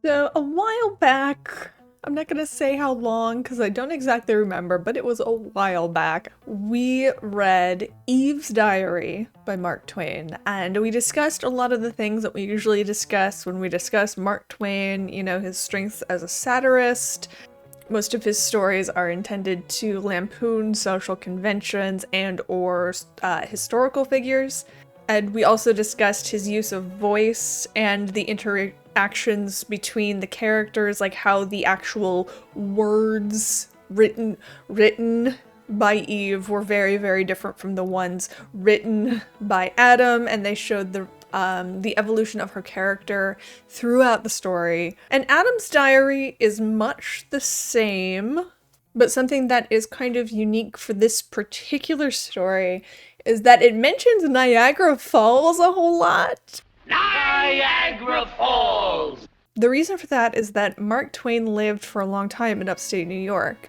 So a while back, I'm not gonna say how long because I don't exactly remember, but it was a while back, we read Eve's Diary by Mark Twain, and we discussed a lot of the things that we usually discuss when we discuss Mark Twain, his strengths as a satirist. Most of his stories are intended to lampoon social conventions and or historical figures. And we also discussed his use of voice and the interactions between the characters, like how the actual words written by Eve were very, very different from the ones written by Adam, and they showed the evolution of her character throughout the story. And Adam's diary is much the same, but something that is kind of unique for this particular story is that it mentions Niagara Falls a whole lot. Niagara Falls! The reason for that is that Mark Twain lived for a long time in upstate New York.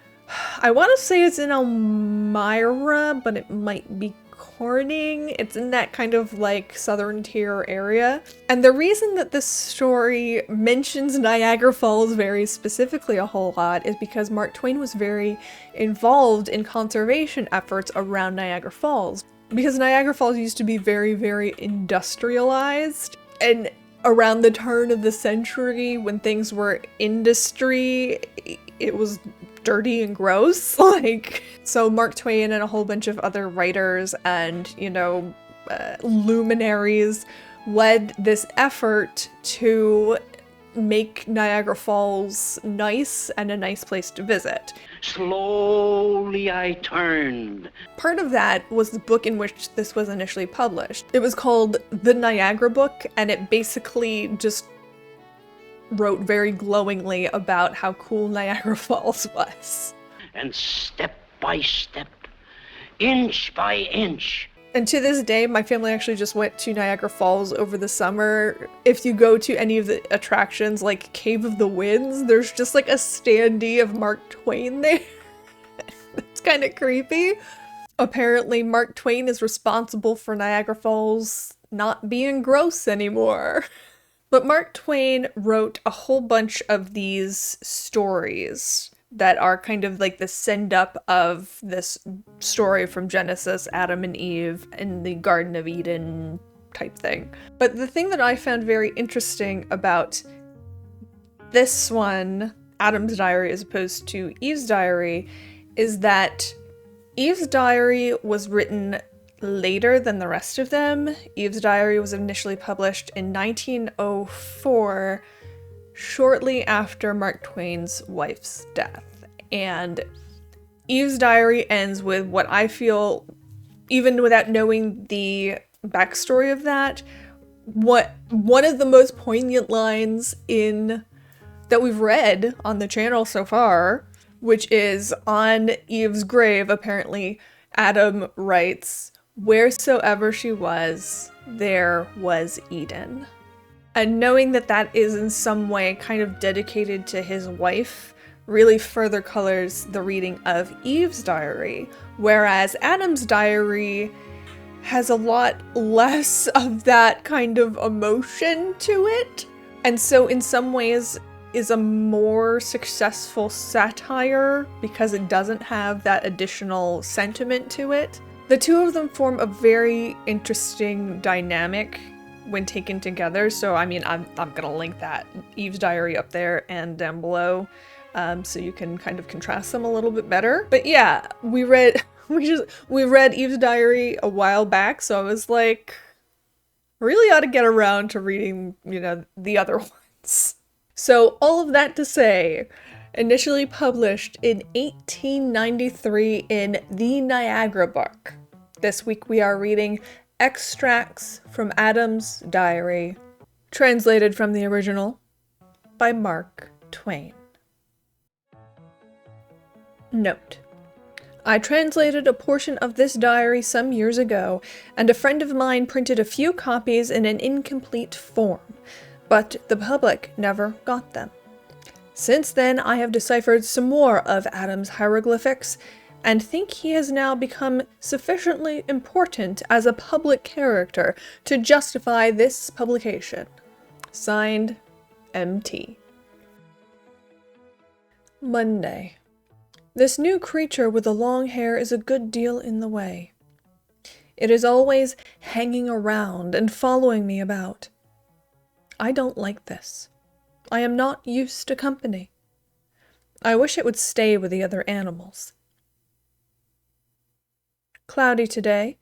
I want to say it's in Elmira, but it might be Corning. It's in that kind of like southern tier area. And the reason that this story mentions Niagara Falls very specifically a whole lot is because Mark Twain was very involved in conservation efforts around Niagara Falls. Because Niagara Falls used to be very, very industrialized, and around the turn of the century, when things were industry, it was dirty and gross. So Mark Twain and a whole bunch of other writers and, luminaries led this effort to make Niagara Falls nice and a nice place to visit. Slowly I turned. Part of that was the book in which this was initially published. It was called The Niagara Book, and it basically just wrote very glowingly about how cool Niagara Falls was. And step by step, inch by inch. And to this day, my family actually just went to Niagara Falls over the summer. If you go to any of the attractions like Cave of the Winds, there's just like a standee of Mark Twain there. It's kind of creepy. Apparently, Mark Twain is responsible for Niagara Falls not being gross anymore. But Mark Twain wrote a whole bunch of these stories that are kind of like the send-up of this story from Genesis, Adam and Eve, in the Garden of Eden type thing. But the thing that I found very interesting about this one, Adam's diary as opposed to Eve's diary, is that Eve's diary was written later than the rest of them. Eve's diary was initially published in 1904, shortly after Mark Twain's wife's death. And Eve's diary ends with what I feel, even without knowing the backstory of that, one of the most poignant lines that we've read on the channel so far, which is on Eve's grave. Apparently, Adam writes, "Wheresoever she was, there was Eden." And knowing that that is in some way kind of dedicated to his wife really further colors the reading of Eve's diary, whereas Adam's diary has a lot less of that kind of emotion to it, and so in some ways is a more successful satire because it doesn't have that additional sentiment to it. The two of them form a very interesting dynamic when taken together, so I mean, I'm gonna link that Eve's diary up there and down below, so you can kind of contrast them a little bit better. But yeah, we read Eve's diary a while back, so I was like, really ought to get around to reading, the other ones. So all of that to say, initially published in 1893 in The Niagara Book. This week we are reading extracts from Adam's diary, translated from the original by Mark Twain. Note: I translated a portion of this diary some years ago, and a friend of mine printed a few copies in an incomplete form, but the public never got them. Since then, I have deciphered some more of Adam's hieroglyphics, and think he has now become sufficiently important as a public character to justify this publication. Signed, MT. Monday. This new creature with the long hair is a good deal in the way. It is always hanging around and following me about. I don't like this. I am not used to company. I wish it would stay with the other animals. Cloudy today.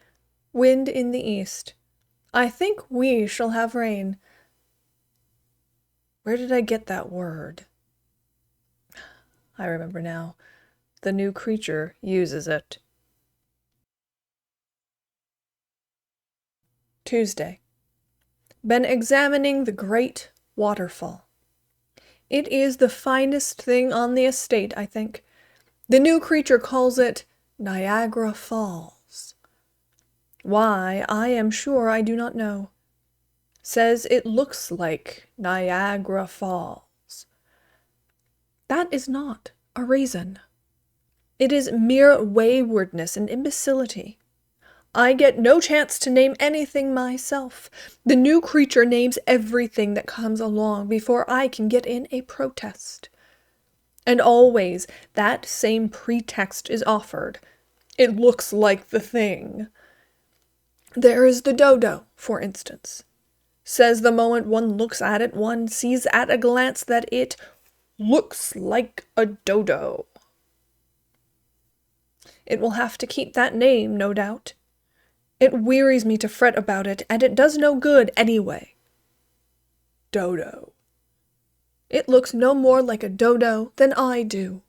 Wind in the east. I think we shall have rain. Where did I get that word? I remember now. The new creature uses it. Tuesday. Been examining the great waterfall. It is the finest thing on the estate, I think. The new creature calls it Niagara Falls. Why, I am sure I do not know. Says it looks like Niagara Falls. That is not a reason. It is mere waywardness and imbecility. I get no chance to name anything myself. The new creature names everything that comes along before I can get in a protest. And always that same pretext is offered. It looks like the thing. There is the dodo, for instance. Says the moment one looks at it, one sees at a glance that it looks like a dodo. It will have to keep that name, no doubt. It wearies me to fret about it, and it does no good anyway. Dodo. It looks no more like a dodo than I do.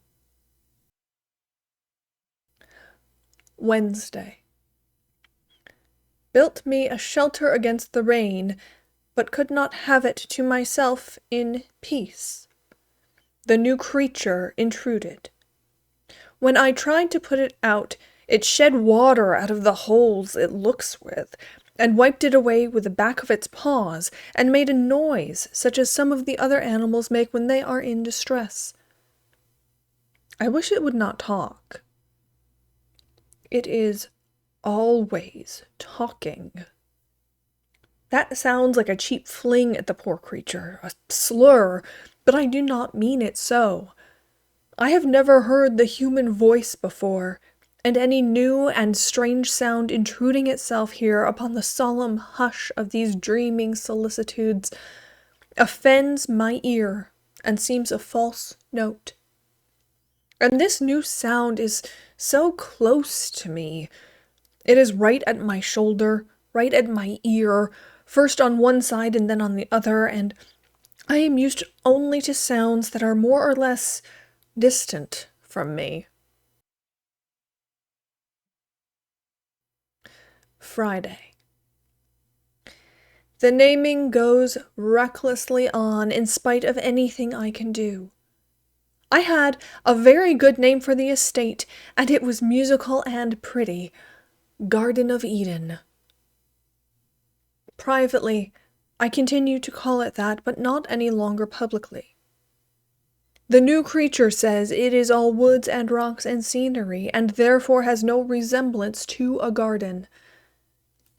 Wednesday. Built me a shelter against the rain, but could not have it to myself in peace. The new creature intruded. When I tried to put it out, it shed water out of the holes it looks with, and wiped it away with the back of its paws, and made a noise such as some of the other animals make when they are in distress. I wish it would not talk. It is always talking. That sounds like a cheap fling at the poor creature, a slur, but I do not mean it so. I have never heard the human voice before, and any new and strange sound intruding itself here upon the solemn hush of these dreaming solicitudes offends my ear and seems a false note. And this new sound is so close to me. It is right at my shoulder, right at my ear, first on one side and then on the other, and I am used only to sounds that are more or less distant from me. Friday. The naming goes recklessly on in spite of anything I can do. I had a very good name for the estate, and it was musical and pretty. Garden of Eden. Privately, I continue to call it that, but not any longer publicly. The new creature says it is all woods and rocks and scenery, and therefore has no resemblance to a garden.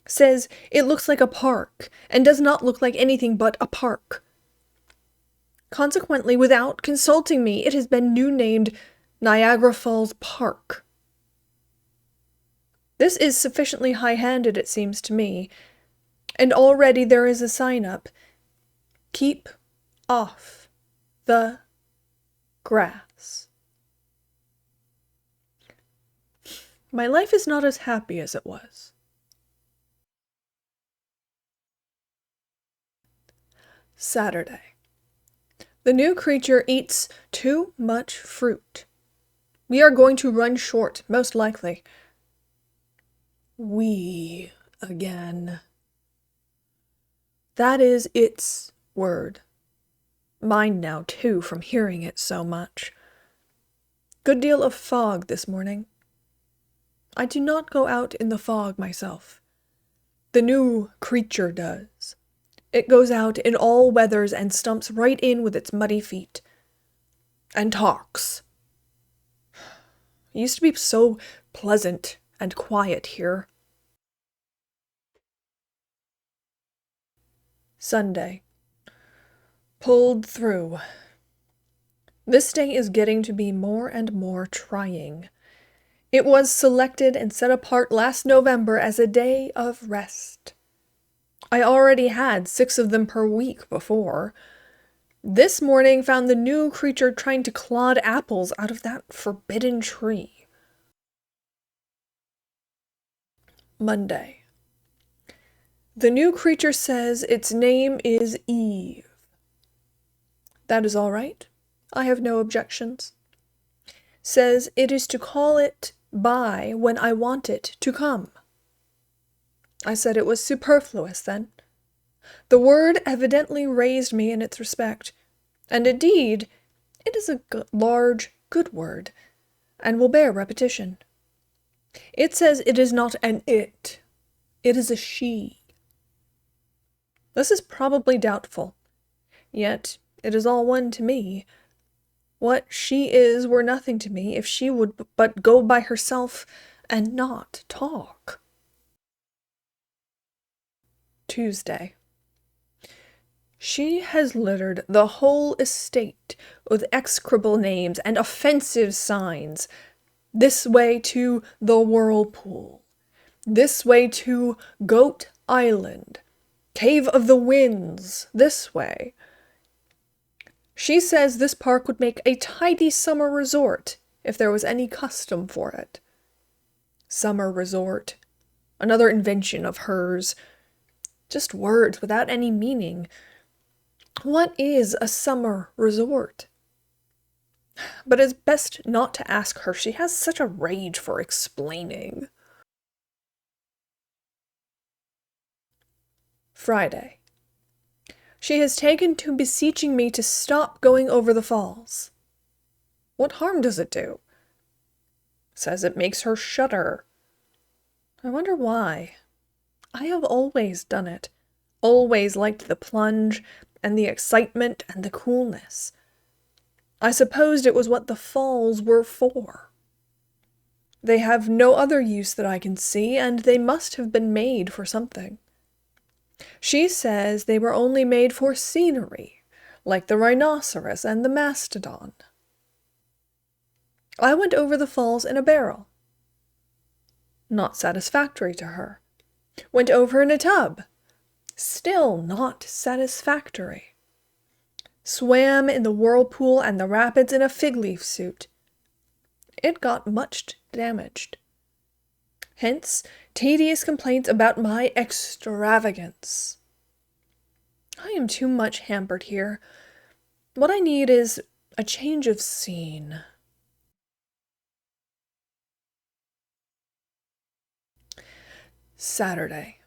Says it looks like a park, and does not look like anything but a park. Consequently, without consulting me, it has been new named Niagara Falls Park. This is sufficiently high-handed, it seems to me, and already there is a sign up. Keep off the grass. My life is not as happy as it was. Saturday. The new creature eats too much fruit. We are going to run short, most likely. We again. That is its word. Mine now, too, from hearing it so much. Good deal of fog this morning. I do not go out in the fog myself. The new creature does. It goes out in all weathers and stumps right in with its muddy feet. And talks. It used to be so pleasant and quiet here. Sunday. Pulled through. This day is getting to be more and more trying. It was selected and set apart last November as a day of rest. I already had 6 of them per week before. This morning found the new creature trying to clod apples out of that forbidden tree. Monday. The new creature says its name is Eve. That is all right. I have no objections. Says it is to call it by when I want it to come. I said it was superfluous then. The word evidently raised me in its respect, and indeed, it is a large, good word, and will bear repetition. It says it is not an it is a she. This is probably doubtful, yet it is all one to me. What she is were nothing to me if she would but go by herself and not talk. Tuesday. She has littered the whole estate with execrable names and offensive signs. This way to the Whirlpool. This way to Goat Island. Cave of the Winds. This way. She says this park would make a tidy summer resort if there was any custom for it. Summer resort. Another invention of hers. Just words without any meaning. What is a summer resort? But it's best not to ask her. She has such a rage for explaining. Friday. She has taken to beseeching me to stop going over the falls. What harm does it do? Says it makes her shudder. I wonder why. I have always done it. Always liked the plunge, and the excitement, and the coolness. I supposed it was what the falls were for. They have no other use that I can see, and they must have been made for something. She says they were only made for scenery, like the rhinoceros and the mastodon. I went over the falls in a barrel. Not satisfactory to her. Went over in a tub. Still not satisfactory. Swam in the whirlpool and the rapids in a fig-leaf suit. It got much damaged. Hence, tedious complaints about my extravagance. I am too much hampered here. What I need is a change of scene. Saturday.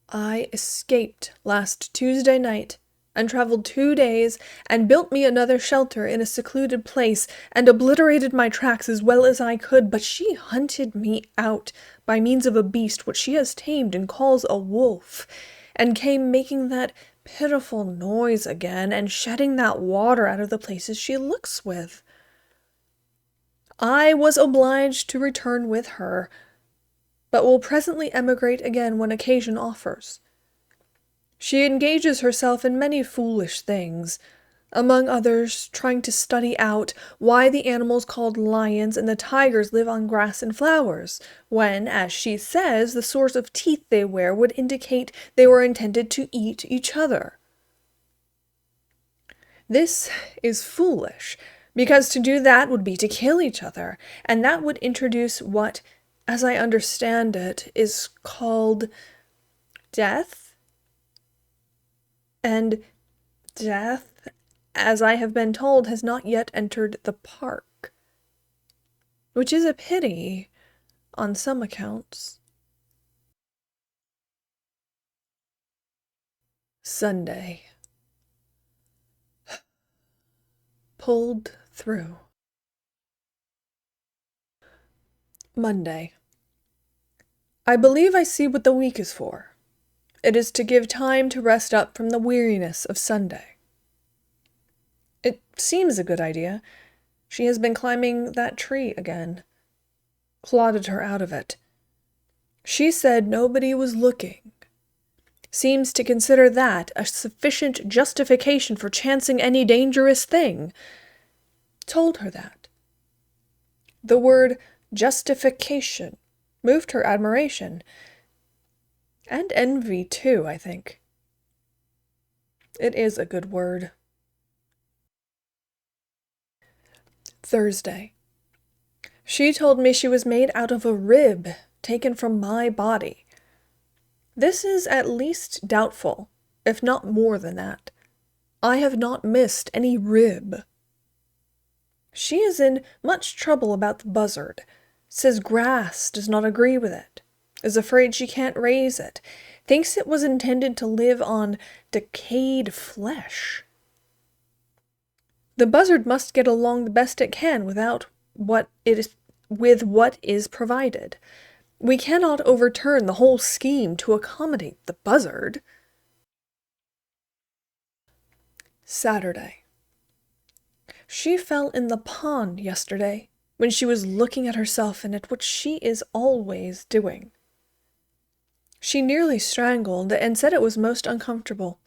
I escaped last Tuesday night and traveled 2 days and built me another shelter in a secluded place and obliterated my tracks as well as I could, but she hunted me out by means of a beast which she has tamed and calls a wolf, and came making that pitiful noise again and shedding that water out of the places she looks with. I was obliged to return with her, but will presently emigrate again when occasion offers. She engages herself in many foolish things, among others trying to study out why the animals called lions and the tigers live on grass and flowers, when, as she says, the sorts of teeth they wear would indicate they were intended to eat each other. This is foolish, because to do that would be to kill each other, and that would introduce what, as I understand it, is called death. And death, as I have been told, has not yet entered the park, which is a pity on some accounts. Sunday. Pulled through. Monday. I believe I see what the week is for. It is to give time to rest up from the weariness of Sunday. It seems a good idea. She has been climbing that tree again. Clodded her out of it. She said nobody was looking. Seems to consider that a sufficient justification for chancing any dangerous thing. told her that. The word justification moved her admiration. And envy, too, I think. It is a good word. Thursday. She told me she was made out of a rib taken from my body. This is at least doubtful, if not more than that. I have not missed any rib. She is in much trouble about the buzzard, says grass does not agree with it, is afraid she can't raise it, thinks it was intended to live on decayed flesh. The buzzard must get along the best it can with what is provided. We cannot overturn the whole scheme to accommodate the buzzard. Saturday. She fell in the pond yesterday when she was looking at herself in it, which she is always doing. She nearly strangled and said it was most uncomfortable.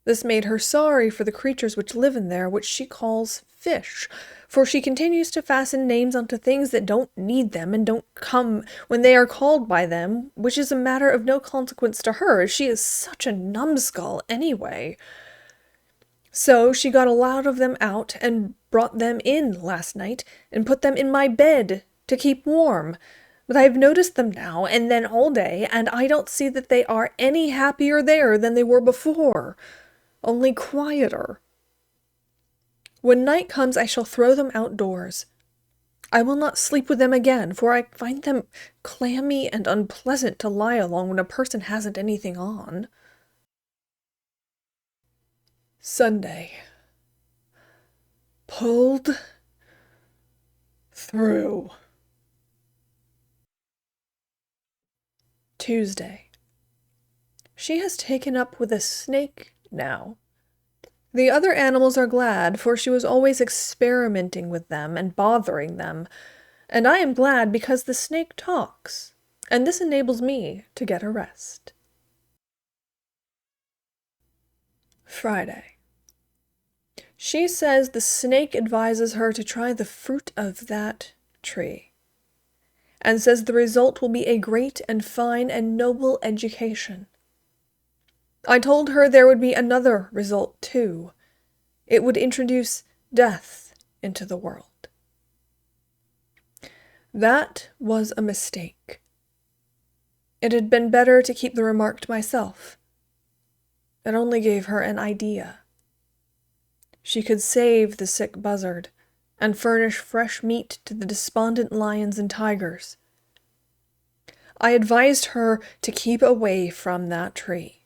This made her sorry for the creatures which live in there, which she calls fish, for she continues to fasten names onto things that don't need them and don't come when they are called by them, which is a matter of no consequence to her, as she is such a numbskull anyway. So she got a lot of them out and brought them in last night and put them in my bed to keep warm. But I've noticed them now and then all day, and I don't see that they are any happier there than they were before, only quieter. When night comes, I shall throw them outdoors. I will not sleep with them again, for I find them clammy and unpleasant to lie along when a person hasn't anything on. Sunday. Pulled through. Tuesday. She has taken up with a snake now. The other animals are glad, for she was always experimenting with them and bothering them, and I am glad because the snake talks, and this enables me to get a rest. Friday. She says the snake advises her to try the fruit of that tree, and says the result will be a great and fine and noble education. I told her there would be another result, too. It would introduce death into the world. That was a mistake. It had been better to keep the remark to myself. It only gave her an idea. She could save the sick buzzard and furnish fresh meat to the despondent lions and tigers. I advised her to keep away from that tree.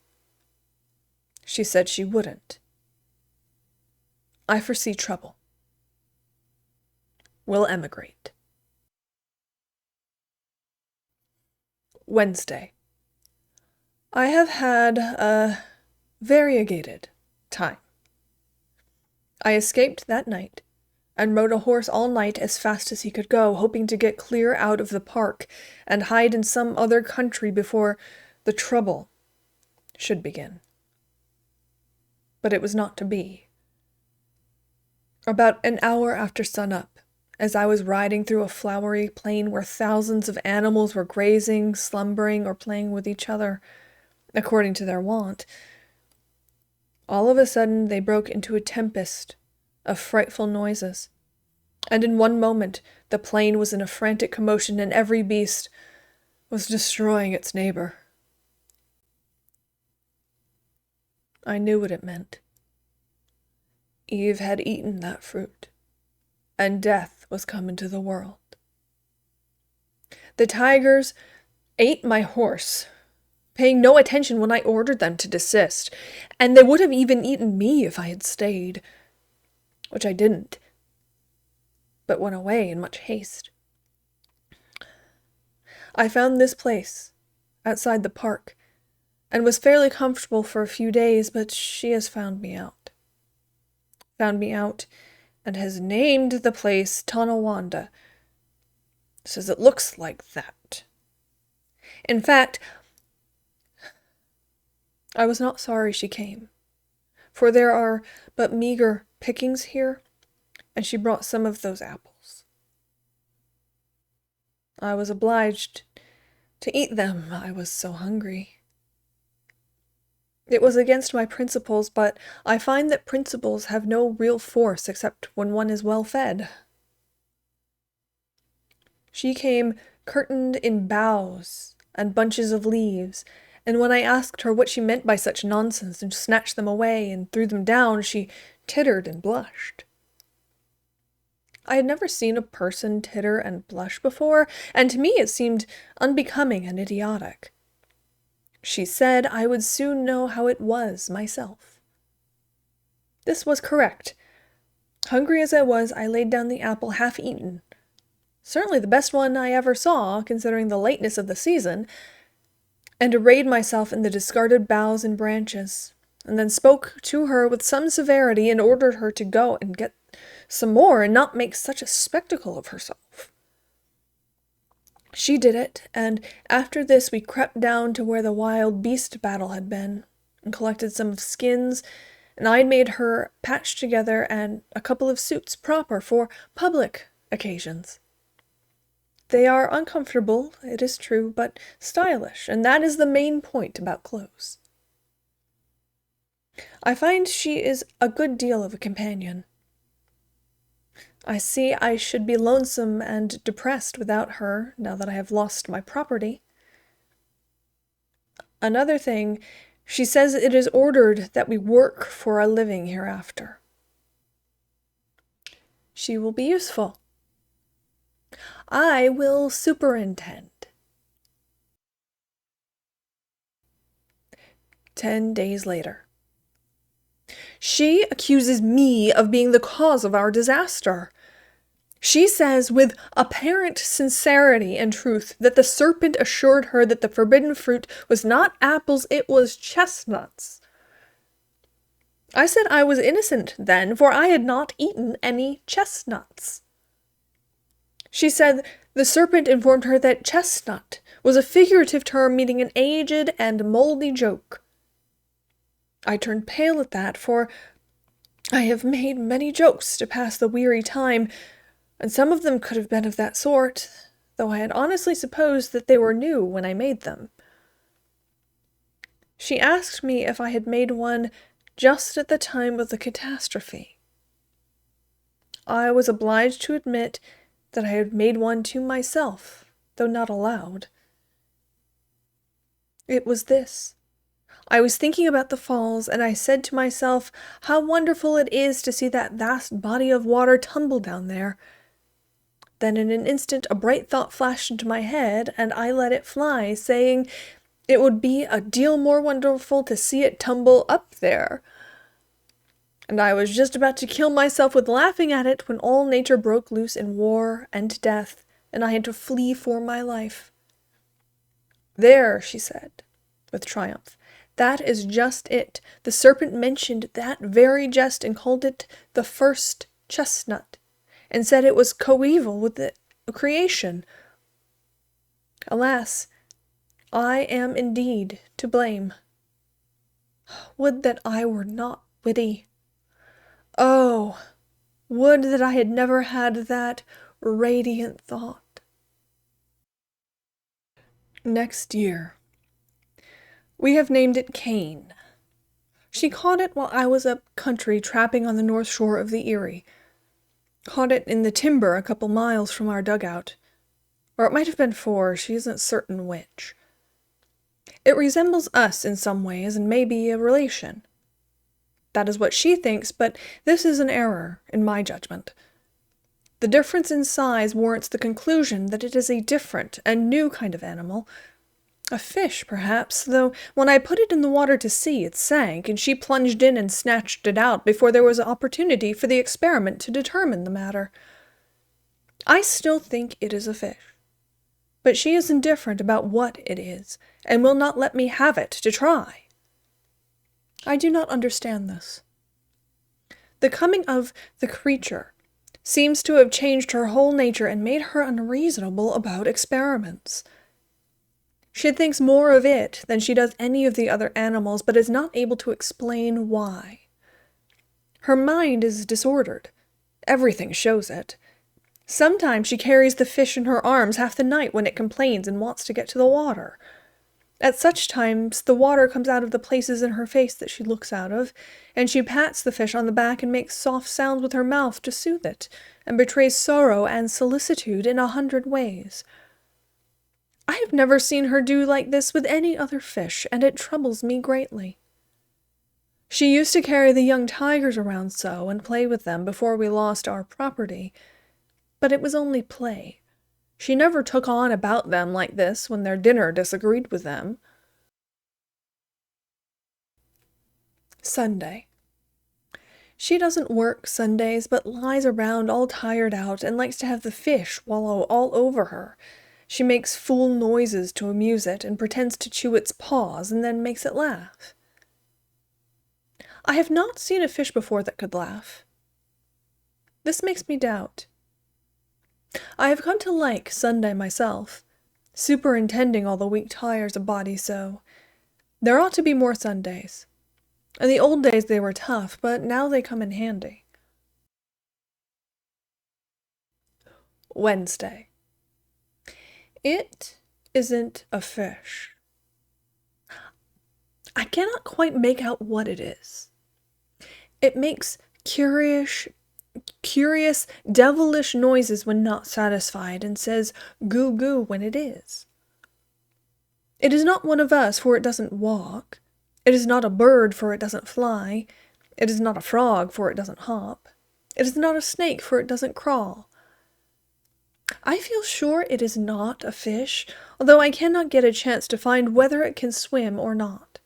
She said she wouldn't. I foresee trouble. Will emigrate. Wednesday. I have had a variegated time. I escaped that night and rode a horse all night as fast as he could go, hoping to get clear out of the park and hide in some other country before the trouble should begin. But it was not to be. About an hour after sunup, as I was riding through a flowery plain where thousands of animals were grazing, slumbering, or playing with each other, according to their wont, all of a sudden they broke into a tempest of frightful noises, and in one moment the plain was in a frantic commotion and every beast was destroying its neighbor. I knew what it meant. Eve had eaten that fruit, and death was come into the world. The tigers ate my horse, paying no attention when I ordered them to desist, and they would have even eaten me if I had stayed, which I didn't, but went away in much haste. I found this place, outside the park, and was fairly comfortable for a few days, but she has found me out. And has named the place Tonawanda. Says it looks like that. In fact, I was not sorry she came, for there are but meager pickings here, and she brought some of those apples. I was obliged to eat them. I was so hungry. It was against my principles, but I find that principles have no real force except when one is well fed. She came curtained in boughs and bunches of leaves, and when I asked her what she meant by such nonsense and snatched them away and threw them down, she tittered and blushed. I had never seen a person titter and blush before, and to me it seemed unbecoming and idiotic. She said I would soon know how it was myself. This was correct. Hungry as I was, I laid down the apple half-eaten, certainly the best one I ever saw, considering the lateness of the season, and arrayed myself in the discarded boughs and branches, and then spoke to her with some severity and ordered her to go and get some more and not make such a spectacle of herself. She did it, and after this we crept down to where the wild beast battle had been, and collected some skins, and I had made her patch together and a couple of suits proper for public occasions. They are uncomfortable, it is true, but stylish, and that is the main point about clothes. I find she is a good deal of a companion. I see I should be lonesome and depressed without her, now that I have lost my property. Another thing, she says it is ordered that we work for a living hereafter. She will be useful. I will superintend. 10 days later. She accuses me of being the cause of our disaster. She says with apparent sincerity and truth that the serpent assured her that the forbidden fruit was not apples, it was chestnuts. I said I was innocent then, for I had not eaten any chestnuts. She said the serpent informed her that chestnut was a figurative term meaning an aged and moldy joke. I turned pale at that, for I have made many jokes to pass the weary time, and some of them could have been of that sort, though I had honestly supposed that they were new when I made them. She asked me if I had made one just at the time of the catastrophe. I was obliged to admit that I had made one to myself, though not aloud. It was this. I was thinking about the falls, and I said to myself, how wonderful it is to see that vast body of water tumble down there. Then in an instant a bright thought flashed into my head, and I let it fly, saying it would be a deal more wonderful to see it tumble up there. And I was just about to kill myself with laughing at it when all nature broke loose in war and death, and I had to flee for my life. There, she said, with triumph, that is just it. The serpent mentioned that very jest and called it the first chestnut, and said it was coeval with the creation. Alas, I am indeed to blame. Would that I were not witty. Oh, would that I had never had that radiant thought. Next year. We have named it Cain. She caught it while I was up country trapping on the north shore of the Erie. Caught it in the timber a couple miles from our dugout. Or it might have been 4, she isn't certain which. It resembles us in some ways and may be a relation. That is what she thinks, but this is an error, in my judgment. The difference in size warrants the conclusion that it is a different and new kind of animal. A fish, perhaps, though when I put it in the water to see, it sank, and she plunged in and snatched it out before there was an opportunity for the experiment to determine the matter. I still think it is a fish, but she is indifferent about what it is, and will not let me have it to try. I do not understand this. The coming of the creature seems to have changed her whole nature and made her unreasonable about experiments. She thinks more of it than she does any of the other animals, but is not able to explain why. Her mind is disordered, Everything shows it. Sometimes she carries the fish in her arms half the night when it complains and wants to get to the water. At such times, the water comes out of the places in her face that she looks out of, and she pats the fish on the back and makes soft sounds with her mouth to soothe it, and betrays sorrow and solicitude in 100 ways. I have never seen her do like this with any other fish, and it troubles me greatly. She used to carry the young tigers around so and play with them before we lost our property, but it was only play. She never took on about them like this when their dinner disagreed with them. Sunday. She doesn't work Sundays, but lies around all tired out and likes to have the fish wallow all over her. She makes fool noises to amuse it and pretends to chew its paws and then makes it laugh. I have not seen a fish before that could laugh. This makes me doubt. I have come to like Sunday myself, superintending all the weak tires a body so. There ought to be more Sundays. In the old days they were tough, but now they come in handy. Wednesday. It isn't a fish. I cannot quite make out what it is. It makes curious, devilish noises when not satisfied, and says goo goo when it is. It is not one of us, for it doesn't walk. It is not a bird, for it doesn't fly. It is not a frog, for it doesn't hop. It is not a snake, for it doesn't crawl. I feel sure it is not a fish, although I cannot get a chance to find whether it can swim or not.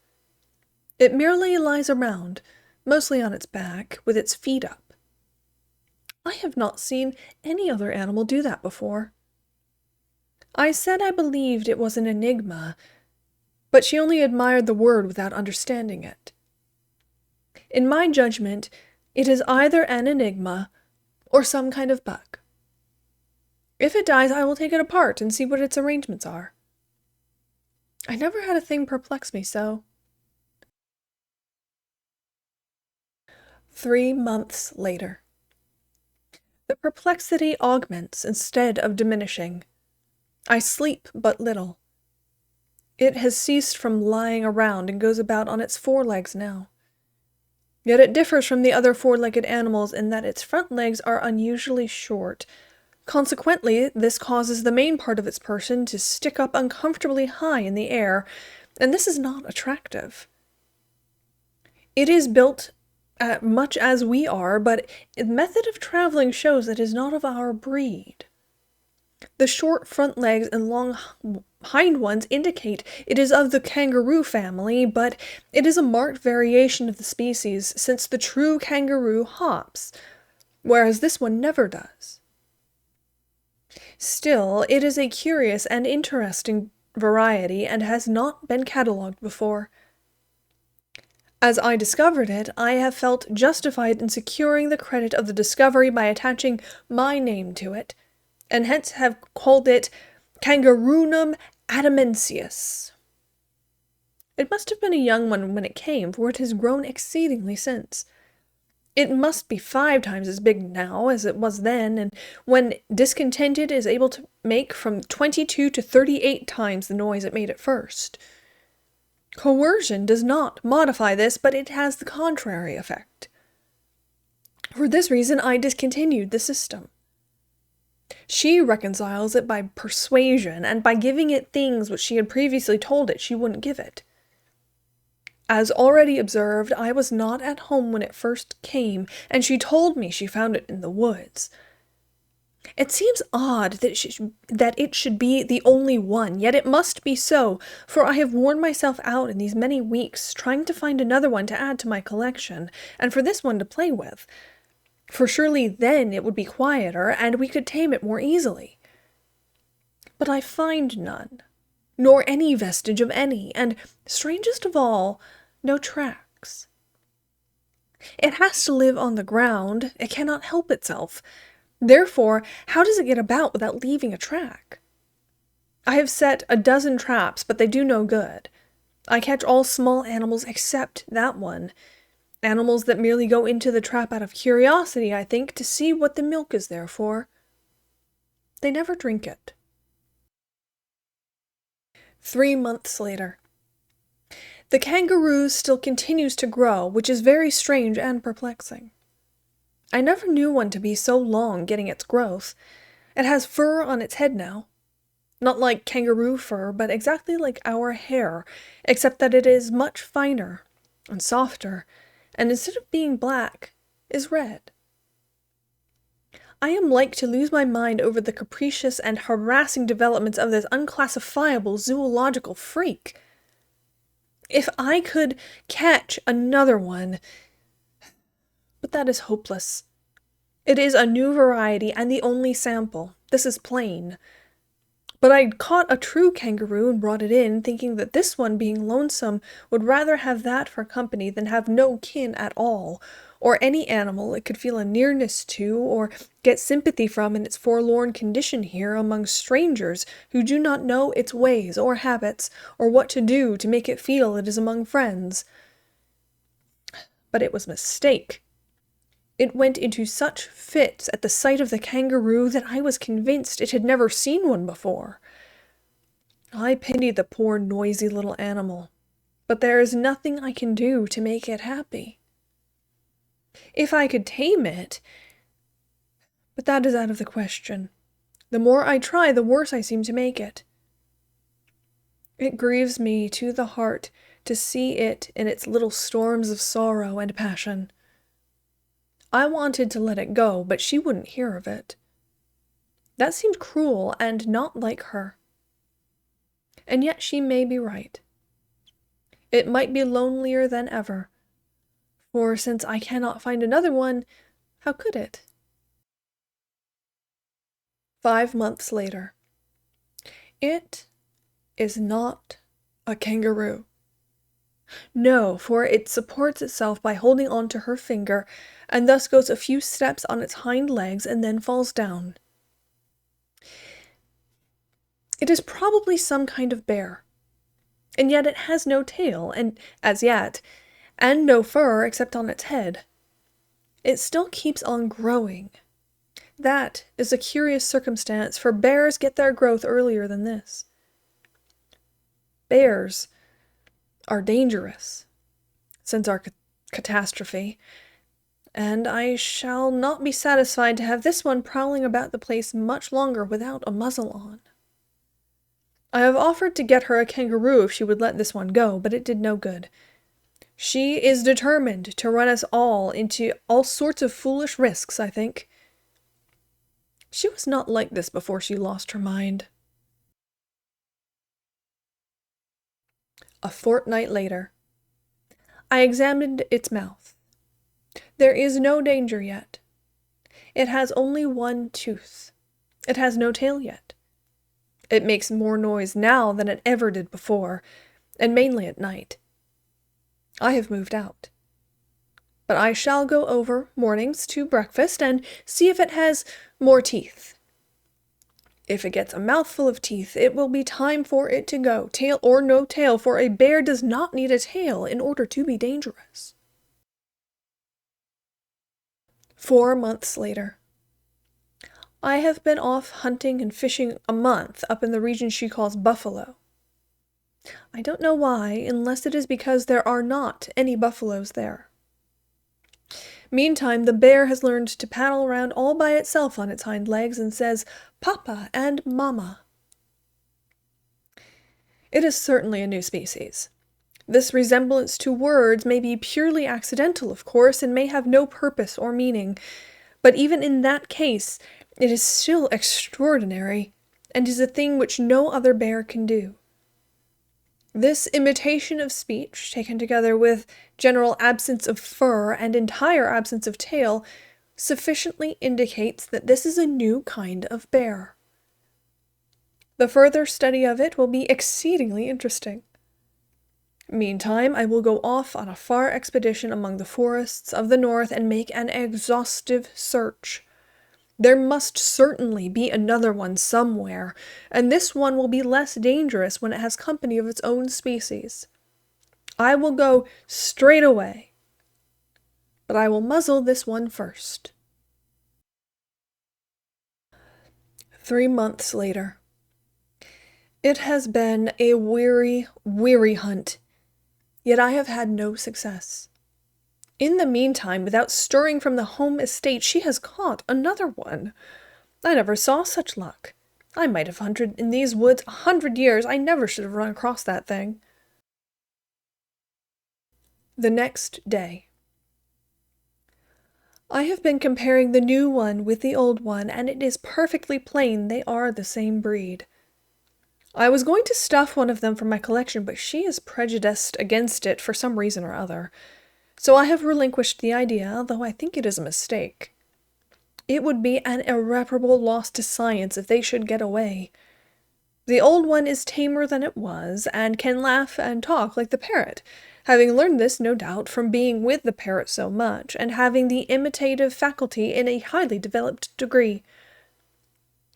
It merely lies around, mostly on its back, with its feet up. I have not seen any other animal do that before. I said I believed it was an enigma, but she only admired the word without understanding it. In my judgment, it is either an enigma or some kind of bug. If it dies, I will take it apart and see what its arrangements are. I never had a thing perplex me so. 3 months later. The perplexity augments instead of diminishing. I sleep but little. It has ceased from lying around and goes about on its 4 legs now. Yet it differs from the other 4-legged animals in that its front legs are unusually short. Consequently, this causes the main part of its person to stick up uncomfortably high in the air, and this is not attractive. It is built much as we are, but the method of traveling shows it is not of our breed. The short front legs and long hind ones indicate it is of the kangaroo family, but it is a marked variation of the species, since the true kangaroo hops, whereas this one never does. Still, it is a curious and interesting variety and has not been catalogued before. As I discovered it, I have felt justified in securing the credit of the discovery by attaching my name to it, and hence have called it Kangaroonum adamensius. It must have been a young one when it came, for it has grown exceedingly since. It must be 5 times as big now as it was then, and when discontented is able to make from 22 to 38 times the noise it made at first. Coercion does not modify this, but it has the contrary effect. For this reason, I discontinued the system. She reconciles it by persuasion, and by giving it things which she had previously told it she wouldn't give it. As already observed, I was not at home when it first came, and she told me she found it in the woods. It seems odd that it should be the only one, yet it must be so, for I have worn myself out in these many weeks trying to find another one to add to my collection, and for this one to play with. For surely then it would be quieter, and we could tame it more easily. But I find none, nor any vestige of any, and, strangest of all, no tracks. It has to live on the ground, it cannot help itself. Therefore, how does it get about without leaving a track? I have set 12 traps, but they do no good. I catch all small animals except that one. Animals that merely go into the trap out of curiosity, I think, to see what the milk is there for. They never drink it. 3 months later. The kangaroo still continues to grow, which is very strange and perplexing. I never knew one to be so long getting its growth. It has fur on its head now. Not like kangaroo fur, but exactly like our hair, except that it is much finer and softer, and instead of being black, is red. I am like to lose my mind over the capricious and harassing developments of this unclassifiable zoological freak. If I could catch another one, but that is hopeless. It is a new variety and the only sample. This is plain. But I caught a true kangaroo and brought it in, thinking that this one, being lonesome, would rather have that for company than have no kin at all, or any animal it could feel a nearness to, or get sympathy from in its forlorn condition here among strangers who do not know its ways or habits, or what to do to make it feel it is among friends. But it was a mistake. It went into such fits at the sight of the kangaroo that I was convinced it had never seen one before. I pity the poor noisy little animal, but there is nothing I can do to make it happy. If I could tame it, but that is out of the question. The more I try, the worse I seem to make it. It grieves me to the heart to see it in its little storms of sorrow and passion. I wanted to let it go, but she wouldn't hear of it. That seemed cruel and not like her. And yet she may be right. It might be lonelier than ever, for since I cannot find another one, how could it? 5 months later. It is not a kangaroo. No, for it supports itself by holding on to her finger, and thus goes a few steps on its hind legs and then falls down. It is probably some kind of bear, and yet it has no tail, and as yet, and no fur except on its head. It still keeps on growing. That is a curious circumstance, for bears get their growth earlier than this. Bears are dangerous since our catastrophe, and I shall not be satisfied to have this one prowling about the place much longer without a muzzle on. I have offered to get her a kangaroo if she would let this one go, but it did no good. She is determined to run us all into all sorts of foolish risks, I think. She was not like this before she lost her mind. A fortnight later. I examined its mouth. There is no danger yet. It has only one tooth. It has no tail yet. It makes more noise now than it ever did before, and mainly at night. I have moved out. But I shall go over mornings to breakfast and see if it has more teeth. If it gets a mouthful of teeth, it will be time for it to go, tail or no tail, for a bear does not need a tail in order to be dangerous. 4 months later. I have been off hunting and fishing a month up in the region she calls Buffalo. I don't know why, unless it is because there are not any buffaloes there. Meantime, the bear has learned to paddle around all by itself on its hind legs and says, "Papa" and "Mama." It is certainly a new species. This resemblance to words may be purely accidental, of course, and may have no purpose or meaning, but even in that case, it is still extraordinary, and is a thing which no other bear can do. This imitation of speech, taken together with general absence of fur and entire absence of tail, sufficiently indicates that this is a new kind of bear. The further study of it will be exceedingly interesting. Meantime, I will go off on a far expedition among the forests of the north and make an exhaustive search. There must certainly be another one somewhere, and this one will be less dangerous when it has company of its own species. I will go straight away. but I will muzzle this one first. 3 months later. It has been a weary, weary hunt, yet I have had no success. In the meantime, without stirring from the home estate, she has caught another one. I never saw such luck. I might have hunted in these woods 100 years. I never should have run across that thing. The next day. I have been comparing the new one with the old one, and it is perfectly plain they are the same breed. I was going to stuff one of them for my collection, but she is prejudiced against it for some reason or other, so I have relinquished the idea, although I think it is a mistake. It would be an irreparable loss to science if they should get away. The old one is tamer than it was, and can laugh and talk like the parrot, having learned this, no doubt, from being with the parrot so much, and having the imitative faculty in a highly developed degree.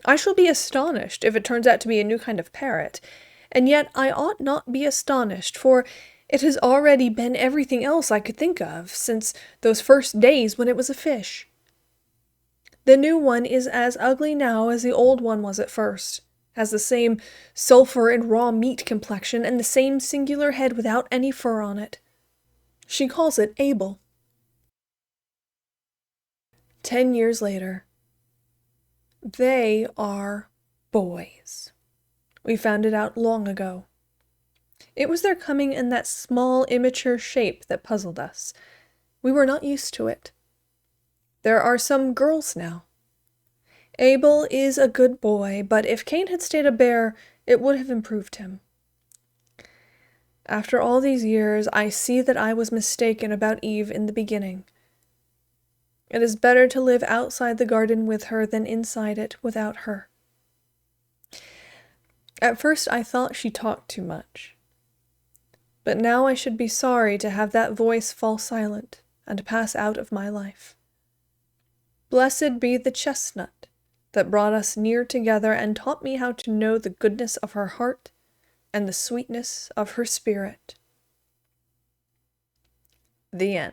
I shall be astonished if it turns out to be a new kind of parrot, and yet I ought not be astonished, for it has already been everything else I could think of since those first days when it was a fish. The new one is as ugly now as the old one was at first, has the same sulphur and raw meat complexion, and the same singular head without any fur on it. She calls it Abel. 10 years later. They are boys. We found it out long ago. It was their coming in that small, immature shape that puzzled us. We were not used to it. There are some girls now. Abel is a good boy, but if Cain had stayed a bear, it would have improved him. After all these years, I see that I was mistaken about Eve in the beginning. It is better to live outside the garden with her than inside it without her. At first I thought she talked too much, but now I should be sorry to have that voice fall silent and pass out of my life. Blessed be the chestnut that brought us near together and taught me how to know the goodness of her heart and the sweetness of her spirit. The end.